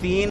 3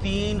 3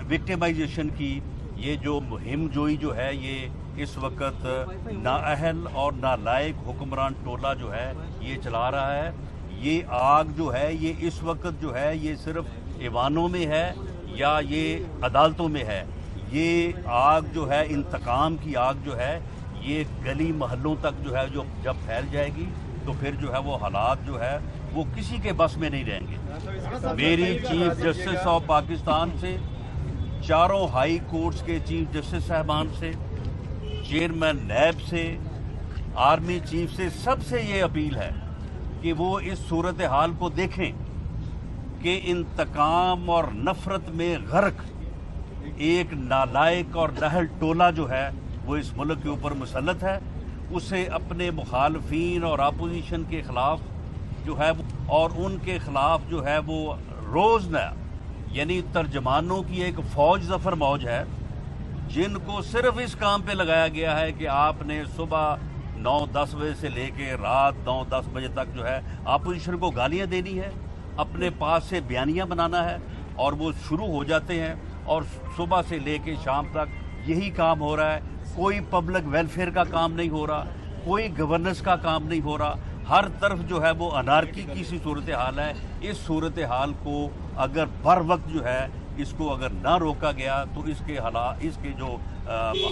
victimization کی یہ جو مہم جوئی جو ہے یہ اس وقت نااہل اور نالائق حکمران ٹولہ جو ہے یہ چلا رہا ہے. یہ آگ جو ہے یہ اس وقت جو ہے یہ صرف ایوانوں میں ہے یا یہ عدالتوں میں ہے. یہ آگ جو ہے انتقام کی آگ جو ہے یہ گلی محلوں تک جو ہے جو جب پھیل جائے گی تو پھر جو ہے وہ حالات جو ہے وہ کسی کے بس میں نہیں رہیں گے. میری چیف جسٹس آف پاکستان سے، چاروں ہائی کورٹس کے چیف جسٹس صاحبان سے، چیئرمین نیب سے، آرمی چیف سے، سب سے یہ اپیل ہے کہ وہ اس صورتحال کو دیکھیں کہ انتقام اور نفرت میں غرق ایک نالائق اور نااہل ٹولہ جو ہے وہ اس ملک کے اوپر مسلط ہے. اسے اپنے مخالفین اور اپوزیشن کے خلاف جو ہے اور ان کے خلاف جو ہے وہ روز نیا یعنی ترجمانوں کی ایک فوج ظفر موج ہے جن کو صرف اس کام پہ لگایا گیا ہے کہ آپ نے صبح 9-10 بجے سے لے کے رات 9-10 بجے تک جو ہے اپوزیشن کو گالیاں دینی ہے، اپنے پاس سے بیانیاں بنانا ہے، اور وہ شروع ہو جاتے ہیں اور صبح سے لے کے شام تک یہی کام ہو رہا ہے. کوئی پبلک ویلفیئر کا کام نہیں ہو رہا، کوئی گورننس کا کام نہیں ہو رہا. ہر طرف جو ہے وہ انارکی کی سی صورتحال ہے. اس صورتحال کو اگر بر وقت جو ہے اس کو اگر نہ روکا گیا تو اس کے جو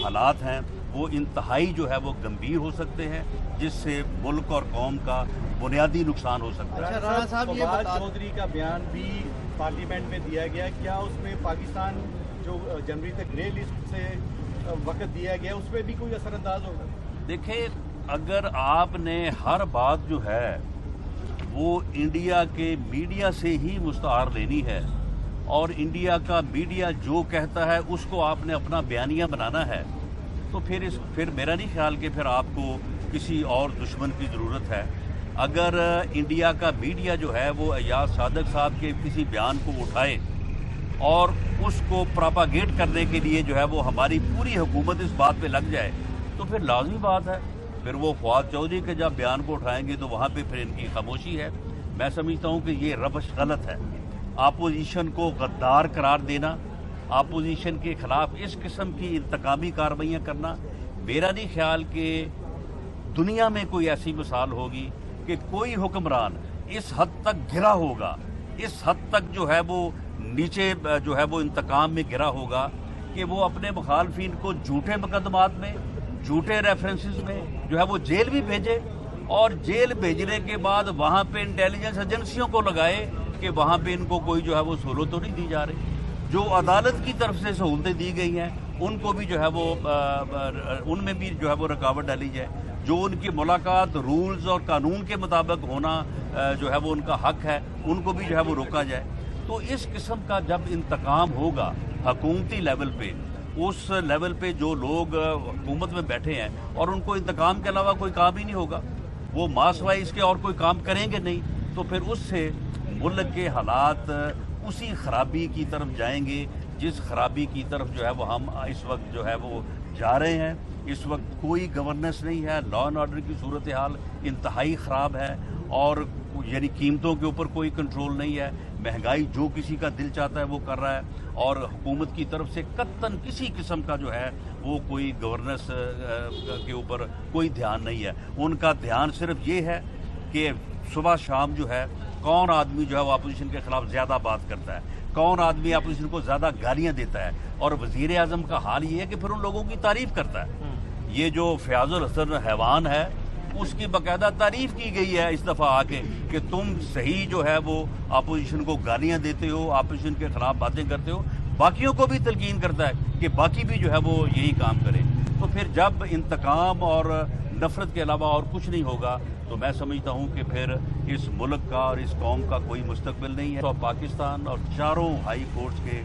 حالات ہیں وہ انتہائی جو ہے وہ گمبھیر ہو سکتے ہیں، جس سے ملک اور قوم کا بنیادی نقصان ہو سکتا ہے. رانا صاحب، یہ فواد چودھری کا بیان بھی پارلیمنٹ میں دیا گیا، کیا اس میں پاکستان جو جنوری تک گرے لسٹ سے وقت دیا گیا اس پہ بھی کوئی اثر انداز ہوگا؟ دیکھیں، اگر آپ نے ہر بات جو ہے وہ انڈیا کے میڈیا سے ہی مستعار لینی ہے اور انڈیا کا میڈیا جو کہتا ہے اس کو آپ نے اپنا بیانیہ بنانا ہے تو پھر میرا نہیں خیال کہ پھر آپ کو کسی اور دشمن کی ضرورت ہے. اگر انڈیا کا میڈیا جو ہے وہ ایاز صادق صاحب کے کسی بیان کو اٹھائے اور اس کو پراپاگیٹ کرنے کے لیے جو ہے وہ ہماری پوری حکومت اس بات پہ لگ جائے تو پھر لازمی بات ہے پھر وہ فواد چودھری کے جب بیان کو اٹھائیں گے تو وہاں پہ پھر ان کی خاموشی ہے. میں سمجھتا ہوں کہ یہ روش غلط ہے. اپوزیشن کو غدار قرار دینا، اپوزیشن کے خلاف اس قسم کی انتقامی کارروائیاں کرنا، میرا نہیں خیال کہ دنیا میں کوئی ایسی مثال ہوگی کہ کوئی حکمران اس حد تک گرا ہوگا، اس حد تک جو ہے وہ نیچے جو ہے وہ انتقام میں گرا ہوگا کہ وہ اپنے مخالفین کو جھوٹے مقدمات میں، جھوٹے ریفرنسز میں جو ہے وہ جیل بھی بھیجے اور جیل بھیجنے کے بعد وہاں پہ انٹیلیجنس ایجنسیوں کو لگائے کہ وہاں پہ ان کو کوئی جو ہے وہ سہولت تو نہیں دی جا رہی. جو عدالت کی طرف سے سہولتیں دی گئی ہیں ان کو بھی جو ہے وہ ان میں بھی جو ہے وہ رکاوٹ ڈالی جائے. جو ان کی ملاقات رولز اور قانون کے مطابق ہونا جو ہے وہ ان کا حق ہے ان کو بھی جو ہے وہ روکا جائے. تو اس قسم کا جب انتقام ہوگا حکومتی لیول پہ، اس لیول پہ جو لوگ حکومت میں بیٹھے ہیں اور ان کو انتقام کے علاوہ کوئی کام ہی نہیں ہوگا، وہ ماس وائز کے اور کوئی کام کریں گے نہیں، تو پھر اس سے ملک کے حالات اسی خرابی کی طرف جائیں گے جس خرابی کی طرف جو ہے وہ ہم اس وقت جو ہے وہ جا رہے ہیں. اس وقت کوئی گورننس نہیں ہے، لا اینڈ آرڈر کی صورتحال انتہائی خراب ہے اور یعنی قیمتوں کے اوپر کوئی کنٹرول نہیں ہے. مہنگائی جو کسی کا دل چاہتا ہے وہ کر رہا ہے اور حکومت کی طرف سے قطعاً کسی قسم کا جو ہے وہ کوئی گورننس کے اوپر کوئی دھیان نہیں ہے. ان کا دھیان صرف یہ ہے کہ صبح شام جو ہے کون آدمی جو ہے وہ اپوزیشن کے خلاف زیادہ بات کرتا ہے، کون آدمی اپوزیشن کو زیادہ گالیاں دیتا ہے، اور وزیر اعظم کا حال یہ ہے کہ پھر ان لوگوں کی تعریف کرتا ہے. یہ جو فیاض الحسن حیوان ہے اس کی باقاعدہ تعریف کی گئی ہے اس دفعہ آ کے کہ تم صحیح جو ہے وہ اپوزیشن کو گالیاں دیتے ہو، اپوزیشن کے خلاف باتیں کرتے ہو، باقیوں کو بھی تلقین کرتا ہے کہ باقی بھی جو ہے وہ یہی کام کریں. تو پھر جب انتقام اور نفرت کے علاوہ اور کچھ نہیں ہوگا تو میں سمجھتا ہوں کہ پھر اس ملک کا اور اس قوم کا کوئی مستقبل نہیں ہے. تو پاکستان اور چاروں ہائی کورٹس کے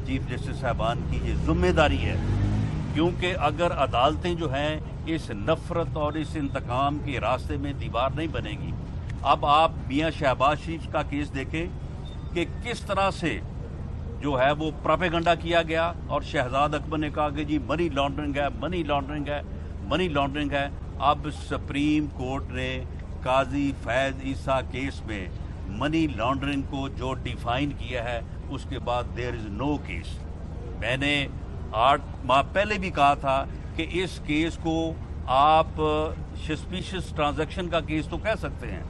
چیف جسٹس صاحبان کی یہ ذمہ داری ہے، کیونکہ اگر عدالتیں جو ہیں اس نفرت اور اس انتقام کے راستے میں دیوار نہیں بنے گی. اب آپ میاں شہباز شریف کا کیس دیکھیں کہ کس طرح سے جو ہے وہ پراپیگنڈا کیا گیا اور شہزاد اکبر نے کہا کہ جی منی لانڈرنگ ہے، منی لانڈرنگ ہے، منی لانڈرنگ ہے. اب سپریم کورٹ نے قاضی فیض عیسیٰ کیس میں منی لانڈرنگ کو جو ڈیفائن کیا ہے اس کے بعد دیر از نو کیس. میں نے 8 ماہ پہلے بھی کہا تھا کہ اس کیس کو آپ سسپیشس ٹرانزیکشن کا کیس تو کہہ سکتے ہیں,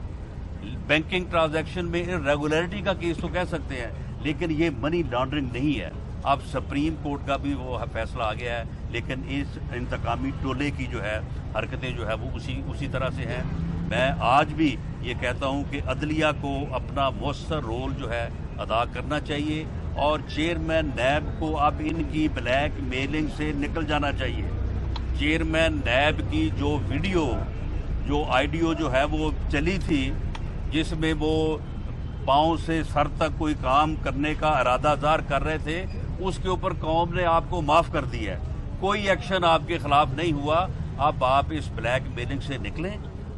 بینکنگ ٹرانزیکشن میں ریگولیرٹی کا کیس تو کہہ سکتے ہیں, لیکن یہ منی لانڈرنگ نہیں ہے. اب سپریم کورٹ کا بھی وہ فیصلہ آ گیا ہے, لیکن اس انتقامی ٹولے کی جو ہے حرکتیں جو ہے وہ اسی طرح سے ہیں. میں آج بھی یہ کہتا ہوں کہ عدلیہ کو اپنا مؤثر رول جو ہے ادا کرنا چاہیے, اور چیئرمین نیب کو اب ان کی بلیک میلنگ سے نکل جانا چاہیے. چیئرمین نیب کی جو ویڈیو جو آئیڈیو جو ہے وہ چلی تھی, جس میں وہ پاؤں سے سر تک کوئی کام کرنے کا ارادہ ظاہر کر رہے تھے, اس کے اوپر قوم نے آپ کو معاف کر دیا ہے. کوئی ایکشن آپ کے خلاف نہیں ہوا. اب آپ اس بلیک میلنگ سے نکلیں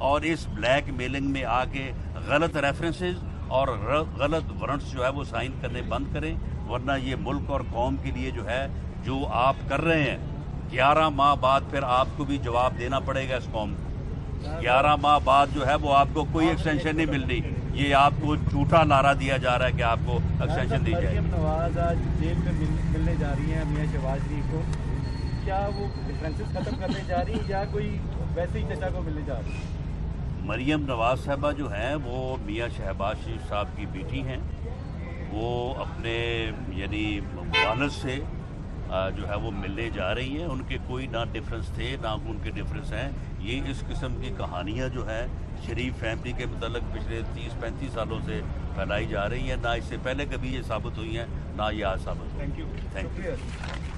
اور اس بلیک میلنگ میں آ کے غلط ریفرنسز اور غلط وارنٹس جو ہے وہ سائن کرنے بند کریں, ورنہ یہ ملک اور قوم کے لیے جو ہے جو آپ کر رہے ہیں 11 ماہ بعد پھر آپ کو بھی جواب دینا پڑے گا اس قوم کو. 11 ماہ بعد جو ہے وہ آپ کو کوئی ایکسٹینشن نہیں ملنی. یہ آپ کو جھوٹا نعرہ دیا جا رہا ہے کہ آپ کو ایکسٹینشن دی جائے. مریم نواز آج جیل میں ملنے جا رہی ہیں میاں شہباز شریف کو, کیا وہ ڈفرینسز ختم کرنے جا رہی ہیں یا کوئی ویسے ہی چچا کو ملنے جا رہی ہیں؟ مریم نواز صاحبہ جو ہیں وہ میاں شہباز شریف صاحب کی بیٹی ہیں. وہ اپنے یعنی والد سے جو ہے وہ ملنے جا رہی ہیں. ان کے کوئی نہ ڈفرینس تھے نہ ان کے ڈفرینس ہیں. یہ اس قسم کی کہانیاں جو ہیں شریف فیملی کے متعلق پچھلے 30-35 سالوں سے پھیلائی جا رہی ہیں. نہ اس سے پہلے کبھی یہ ثابت ہوئی ہیں, نہ یہ آج ثابت ہوئی. Thank you.